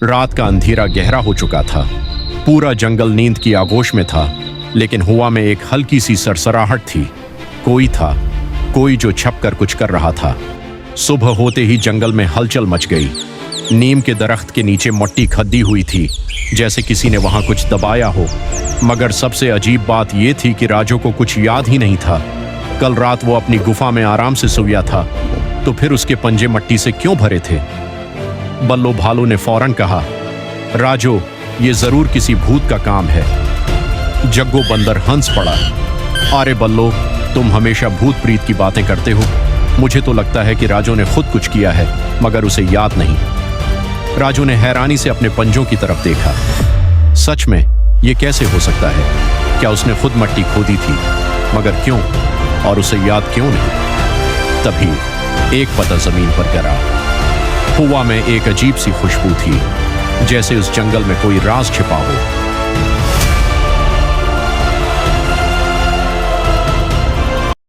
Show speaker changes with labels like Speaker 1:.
Speaker 1: रात का अंधेरा गहरा हो चुका था। पूरा जंगल नींद की आगोश में था, लेकिन हवा में एक हल्की सी सरसराहट थी। कोई था, कोई जो छपकर कुछ कर रहा था। सुबह होते ही जंगल में हलचल मच गई। नीम के दरख्त के नीचे मट्टी खद्दी हुई थी, जैसे किसी ने वहां कुछ दबाया हो। मगर सबसे अजीब बात यह थी कि राजू को कुछ याद ही नहीं था। कल रात वो अपनी गुफा में आराम से सोया था, तो फिर उसके पंजे मट्टी से क्यों भरे थे? बल्लो भालू ने फौरन कहा, राजू, ये जरूर किसी भूत का काम है। जग्गू बंदर हंस पड़ा। अरे बल्लो, तुम हमेशा भूत प्रीत की बातें करते हो। मुझे तो लगता है कि राजू ने खुद कुछ किया है, मगर उसे याद नहीं। राजू ने हैरानी से अपने पंजों की तरफ देखा। सच में, ये कैसे हो सकता है? क्या उसने खुद मट्टी खोदी थी? मगर क्यों? और उसे याद क्यों नहीं? तभी एक पता जमीन पर गिरा। हवा में एक अजीब सी खुशबू थी, जैसे उस जंगल में कोई राज छिपा हो।